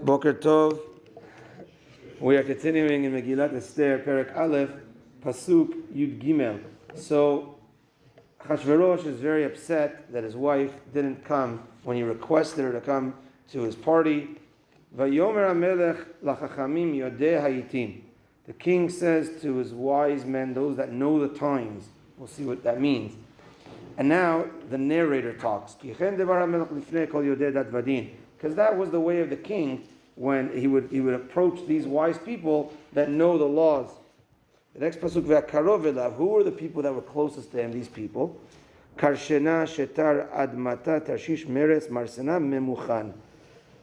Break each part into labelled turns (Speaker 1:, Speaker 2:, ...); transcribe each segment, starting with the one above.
Speaker 1: Boker Tov. We are continuing in Megilat Esther Perek Aleph, Pasuk Yud Gimel. So Achashverosh is very upset that his wife didn't come when he requested her to come to his party. Vayomer HaMelech lachachamim yodeh hayitim. The king says to his wise men, those that know the times. We'll see what that means. And now the narrator talks. Because that was the way of the king when he would approach these wise people that know the laws. The next pasuk, who were the people that were closest to him? These people. Karshena shetar admata tarshish meres marsena memuchan.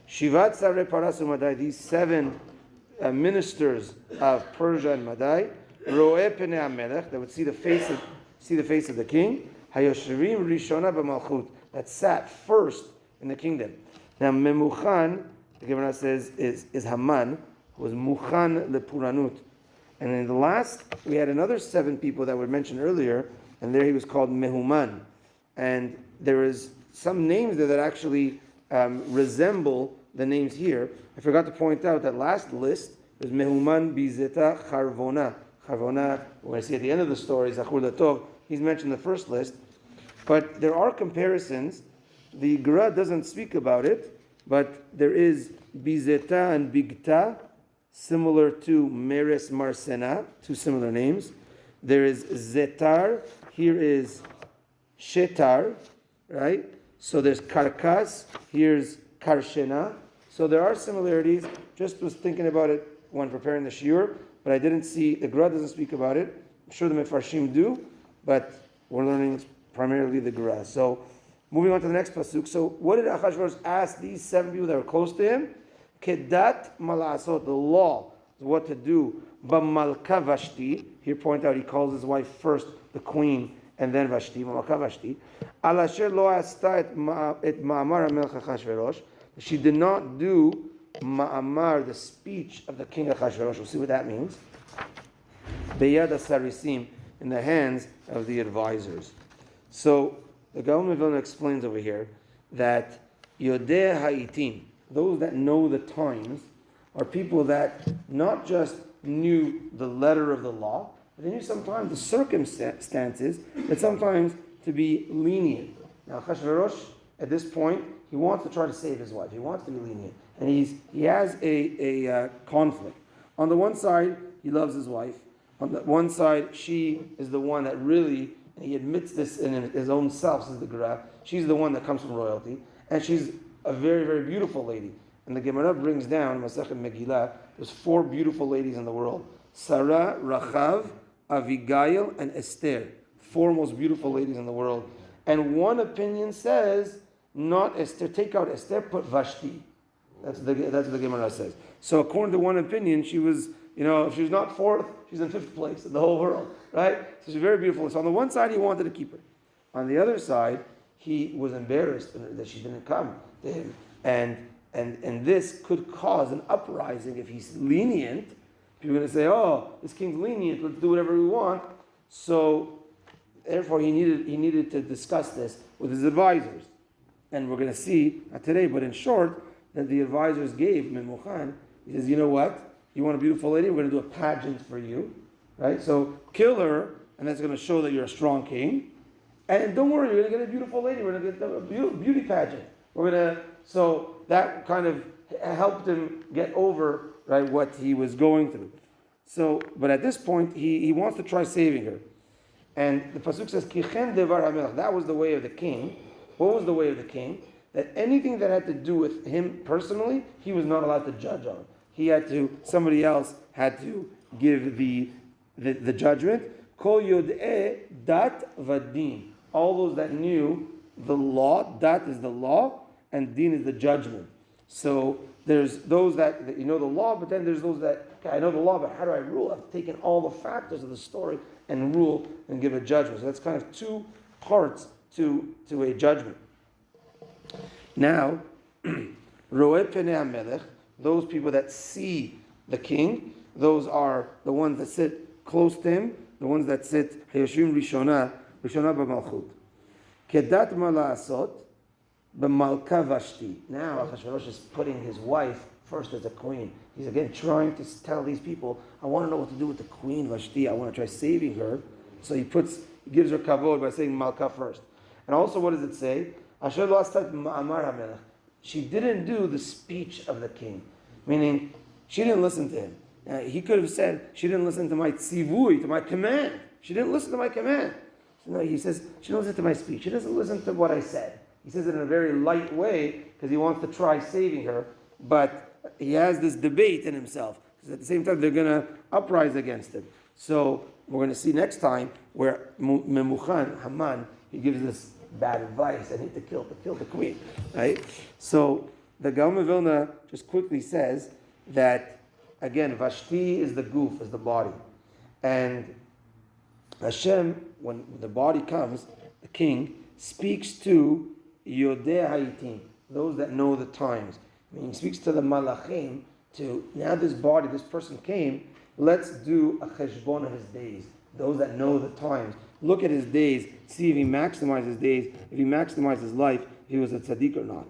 Speaker 1: Shivat sare paras umadai. These 7 ministers of Persia and Madai. Roe penei hamelech, that would see the face of the king. Hayoshrim rishona b'malchut, that sat first in the kingdom. Now memuchan, the Gemara says, is Haman, who was muchan lepuranut. And in the last, we had another 7 people that were mentioned earlier, and there he was called Mehuman. And there is some names there that actually resemble the names here. I forgot to point out that last list was Mehuman bizeta charvona. Charvona, when I see at the end of the story, Zachur Latov, he's mentioned in the first list. But there are comparisons. The Gra doesn't speak about it, but there is bizeta and bigta, similar to Meres Marsena, 2 similar names. There is Zetar, here is Shetar, right? So there's Karkas, here's Karshena. So there are similarities. Just was thinking about it when preparing the shiur, but I didn't see, the Gra doesn't speak about it. I'm sure the Mefarshim do, but we're learning primarily the Gra. So moving on to the next pasuk. So what did Achashverosh ask these 7 people that were close to him? Kedat malasot, the law, what to do. B'malka Vashti, here point out he calls his wife first the queen and then Vashti, Malka Vashti. Al asher lo asta et ma'amar HaMelech Achashverosh. She did not do ma'amar, the speech of the king Achashverosh. We'll see what that means. Beyad HaSarisim, in the hands of the advisors. So the Gaon of Vilna explains over here that Yodeh Ha'itim, those that know the times, are people that not just knew the letter of the law, but they knew sometimes the circumstances, that sometimes to be lenient. Now Achashverosh, at this point, he wants to try to save his wife. He wants to be lenient. And he has a conflict. On the one side, he loves his wife. On the one side, she is the one that really, and he admits this in his own self, says the Gra, she's the one that comes from royalty. And she's a very, very beautiful lady. And the Gemara brings down, Masechet Megillah, there's 4 beautiful ladies in the world. Sarah, Rachav, Avigail, and Esther. 4 most beautiful ladies in the world. And one opinion says, not Esther, take out Esther, put Vashti. That's what the Gemara says. So according to one opinion, she was, if she was not 4th, she's in 5th place in the whole world, right? So she's very beautiful. So on the one side, he wanted to keep her. On the other side, he was embarrassed that she didn't come to him. And this could cause an uprising if he's lenient. People are going to say, oh, this king's lenient, let's do whatever we want. So therefore he needed to discuss this with his advisors. And we're going to see, not today, but in short, that the advisors gave Memuchan. He says, you know what? You want a beautiful lady? We're going to do a pageant for you. Right? So kill her, and that's going to show that you're a strong king. And don't worry, you're going to get a beautiful lady. We're going to get a beauty pageant. So that kind of helped him get over, right, what he was going through. So, but at this point, he wants to try saving her. And the pasuk says, Kichen devar hamelech. That was the way of the king. What was the way of the king? That anything that had to do with him personally, he was not allowed to judge on. Somebody else had to give the judgment. Kol yod'eh dat vadin. All those that knew the law, dat is the law, and din is the judgment. So there's those that know the law, but then there's those that, I know the law, but how do I rule? I've taken all the factors of the story and rule and give a judgment. So that's kind of 2 parts to a judgment. Now, Roe penei hamelech, those people that see the king, those are the ones that sit close to him, the ones that sit Hayoshim Rishona b'malchut. Kedat mala'asot b'malka Vashti. Now Achashverosh is putting his wife first as a queen. He's again trying to tell these people, I want to know what to do with the queen Vashti. I want to try saving her. So he gives her kavod by saying Malka first. And also, what does it say? Asher lo astat ma'amar hamelech. She didn't do the speech of the king, meaning she didn't listen to him. He could have said, she didn't listen to my tzivui, to my command. She didn't listen to my command. So no, he says, she doesn't listen to my speech. She doesn't listen to what I said. He says it in a very light way because he wants to try saving her, but he has this debate in himself because at the same time they're going to uprise against him. So we're going to see next time where Memuchan, Haman, he gives this bad advice. I need to kill the queen, right? So the Gaon of Vilna just quickly says that, again, Vashti is the goof, is the body. And Hashem, when the body comes, the king speaks to Yodei Ha'itim, those that know the times. I mean, he speaks to the Malachim to, now this body, this person came, let's do a cheshbon of his days. Those that know the times. Look at his days, see if he maximizes his days, if he maximizes his life, if he was a tzaddik or not.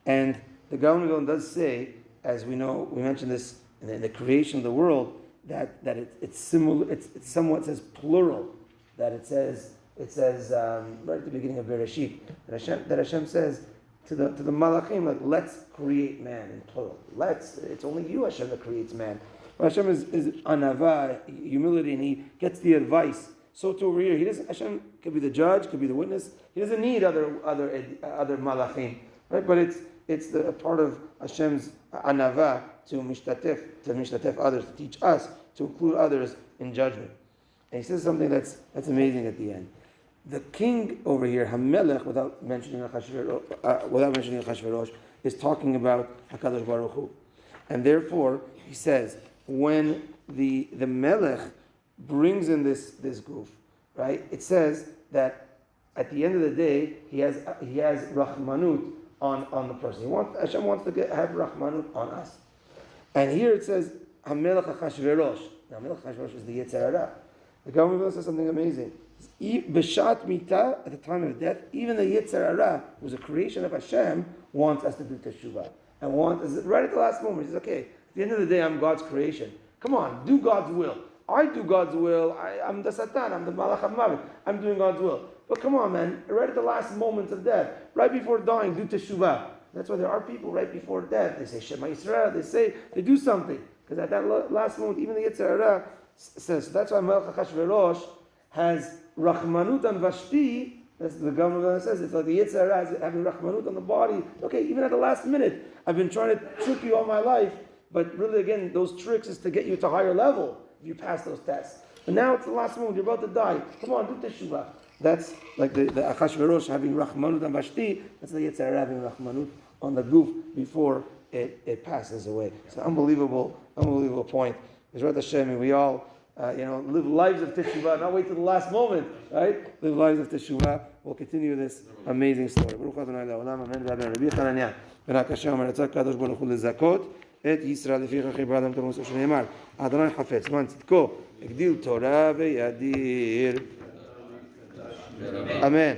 Speaker 1: And the Gaon does say, as we know, we mentioned this in the creation of the world, that it's similar. It somewhat says plural. That it says right at the beginning of Bereshit that Hashem says to the Malachim, like, let's create man in plural. It's only you, Hashem, that creates man. But Hashem is anava, humility, and he gets the advice. So to over here, Hashem could be the judge, could be the witness. He doesn't need other Malachim, right? But it's the part of Hashem's anava to mishtatef others, to teach us, to include others in judgment. And he says something that's amazing at the end. The king over here, Hamelech, without mentioning Achashverosh, is talking about HaKadosh Baruch Hu. And therefore, he says, when the Melech brings in this goof, right? It says that at the end of the day, he has Rahmanut on the person. Hashem wants to have Rahmanut on us. And here it says, Hamelech Achashverosh. Now, Hamelech Achashverosh is the Yetzer Hara. The government says something amazing. B'shat mita, at the time of death, even the Yetzer Hara, who was a creation of Hashem, wants us to do teshuvah. And right at the last moment, he says, okay, at the end of the day, I'm God's creation. Come on, do God's will. I do God's will. I'm the Satan. I'm the Malach HaMavet. I'm doing God's will. But come on, man, right at the last moments of death, right before dying, do teshuvah. That's why there are people right before death. They say Shema Yisrael. They do something. Because at that last moment, even the Yetzer Hara says, so that's why Melech Achashverosh has Rahmanut on Vashti. That's the government says. It's like the Yetzer Hara has having Rahmanut on the body. Okay, even at the last minute, I've been trying to trick you all my life. But really, again, those tricks is to get you to a higher level if you pass those tests. But now it's the last moment, you're about to die. Come on, do teshuvah. That's like the Achashverosh having Rahmanut on Vashti. That's the Yetzer Hara having Rahmanut on the goof before it passes away. It's an unbelievable point. Bezrat Hashem, and we all live lives of teshuvah, not wait till the last moment, right? Live lives of teshuvah. We'll continue this amazing story. Baruch Adonai le'olam, amen. Rabbi Chananya, ben HaKashem, Meretzah Kadosh Baruch Hu lezakot et Yisrael leficha chibra adam kamo sheneimar. Adonai chafetz man tzidko, הגדיל תורה וידיר. אמן.